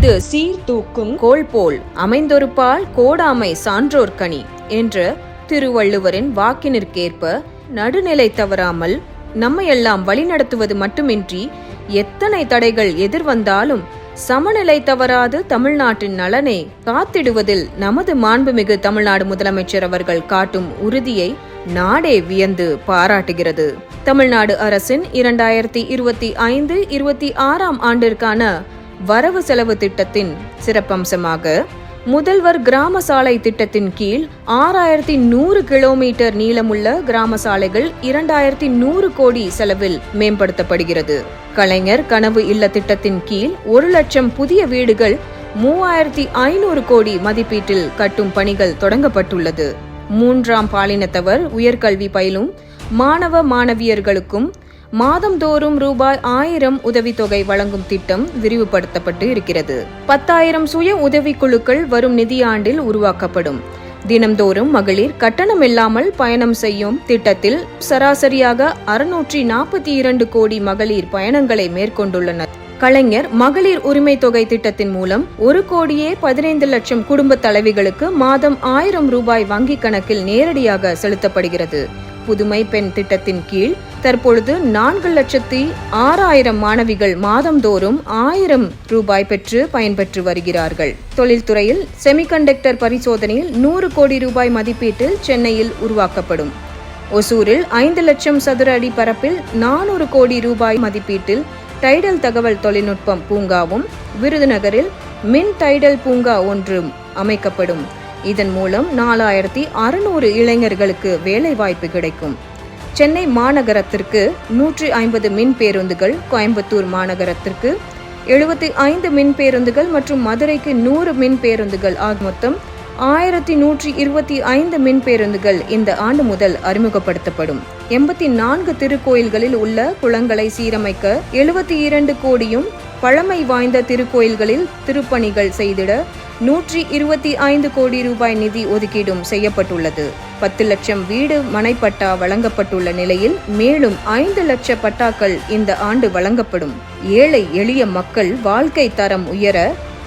இது சீர்தூக்கும் கோல் போல் அமைந்தொருபால் கோடாமை சான்றோர் கனி என்ற திருவள்ளுவரின் வாக்கினிற்கேற்ப நடுநிலை தவறாமல் நம்மையெல்லாம் வழிநடத்துவது மட்டுமின்றி எத்தனை தடைகள் எதிர்வந்தாலும் சமநிலை தவறாது தமிழ்நாட்டின் நலனை காத்திடுவதில் நமது மாண்புமிகு தமிழ்நாடு முதலமைச்சர் அவர்கள் காட்டும் உறுதியை நாடே வியந்து பாராட்டுகிறது. தமிழ்நாடு அரசின் 2025-26 ஆண்டிற்கான வரவு செலவு திட்டத்தின் சிறப்பம்சமாக முதல்வர் கிராம சாலை திட்டத்தின் கீழ் 6100 கிலோமீட்டர் நீளமுள்ள கிராம சாலைகள் 2100 கோடி செலவில் மேம்படுத்தப்படுகிறது. கலைஞர் கனவு இல்ல திட்டத்தின் கீழ் 1 லட்சம் புதிய வீடுகள் 3500 கோடி மதிப்பீட்டில் கட்டும் பணிகள் தொடங்கப்பட்டுள்ளது. 3ஆம் பாலினத்தவர் உயர்கல்வி பயிலும் மாணவ மாணவியர்களுக்கும் மாதந்தோறும் ரூபாய் 1000 உதவித்தொகை வழங்கும் திட்டம் விரிவுபடுத்தப்பட்டு இருக்கிறது. 10,000 சுய உதவிக்குழுக்கள் வரும் நிதியாண்டில் உருவாக்கப்படும். தினம்தோறும் மகளிர் கட்டணமில்லாமல் பயணம் செய்யும் திட்டத்தில் சராசரியாக 642 கோடி மகளிர் பயணங்களை மேற்கொண்டுள்ளனர். கலைஞர் மகளிர் உரிமை தொகை திட்டத்தின் மூலம் 1,15 லட்சம் குடும்ப தலைவிகளுக்கு மாதம் 1000 ரூபாய் வங்கிக் கணக்கில் நேரடியாக செலுத்தப்படுகிறது. புதுமை பெண் திட்டத்தின் கீழ் தற்பொழுது 4,06,000 மாணவிகள் மாதந்தோறும் 1000 ரூபாய் பெற்று பயன்பெற்று வருகிறார்கள். தொழில்துறையில் செமிகண்டக்டர் பரிசோதனையில் 100 கோடி ரூபாய் மதிப்பீட்டில் சென்னையில் உருவாக்கப்படும். ஒசூரில் 5 லட்சம் சதுர அடி பரப்பில் 400 கோடி ரூபாய் மதிப்பீட்டில் டைடல் தகவல் தொழில்நுட்பம் பூங்காவும், விருதுநகரில் மின் டைடல் பூங்கா ஒன்றும் அமைக்கப்படும். இதன் மூலம் 4600 இளைஞர்களுக்கு வேலை வாய்ப்பு கிடைக்கும். சென்னை மாநகரத்திற்கு 150 மின் பேருந்துகள், கோயம்புத்தூர் மாநகரத்திற்கு 75 மின் பேருந்துகள் மற்றும் மதுரைக்கு 100 மின் பேருந்துகள் ஆக மொத்தம் 1125 மின் பேருந்துகள் இந்த ஆண்டு முதல் அறிமுகப்படுத்தப்படும். 84 திருக்கோயில்களில் உள்ள குளங்களை சீரமைக்க 72 கோடியும், பழமை வாய்ந்த திருக்கோயில்களில் திருப்பணிகள் செய்திட 125 கோடி ரூபாய் நிதி ஒதுக்கீடும் செய்யப்பட்டுள்ளது. 10 லட்சம் வீடு மனைப்பட்டா வழங்கப்பட்டுள்ள நிலையில் மேலும் 5 லட்ச பட்டாக்கள் இந்த ஆண்டு வழங்கப்படும். ஏழை எளிய மக்கள் வாழ்க்கை தரம் உயர,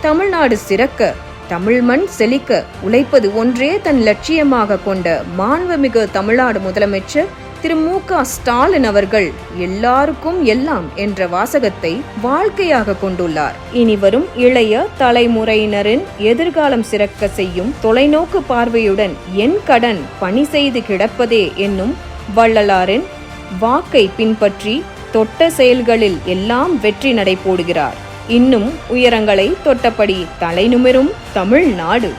தமிழ்நாடு சிறக்க, தமிழ் மண் செழிக்க உழைப்பது ஒன்றே தன் லட்சியமாக கொண்ட மாண்புமிகு தமிழ்நாடு முதலமைச்சர் திரு மு.க. ஸ்டாலின் அவர்கள் எல்லாருக்கும் எல்லாம் என்ற வாசகத்தை வாழ்க்கையாக கொண்டுள்ளார். இனி வரும் இளைய தலைமுறையினரின் எதிர்காலம் சிறக்க செய்யும் தொலைநோக்கு பார்வையுடன் என் கடன் பணி செய்து கிடப்பதே என்னும் வள்ளலாரின் வாக்கை பின்பற்றி தொட்ட செயல்களில் எல்லாம் வெற்றி நடை போடுகிறார். இன்னும் உயரங்களை தொட்டபடி தலை நிமிரும் தமிழ்நாடு.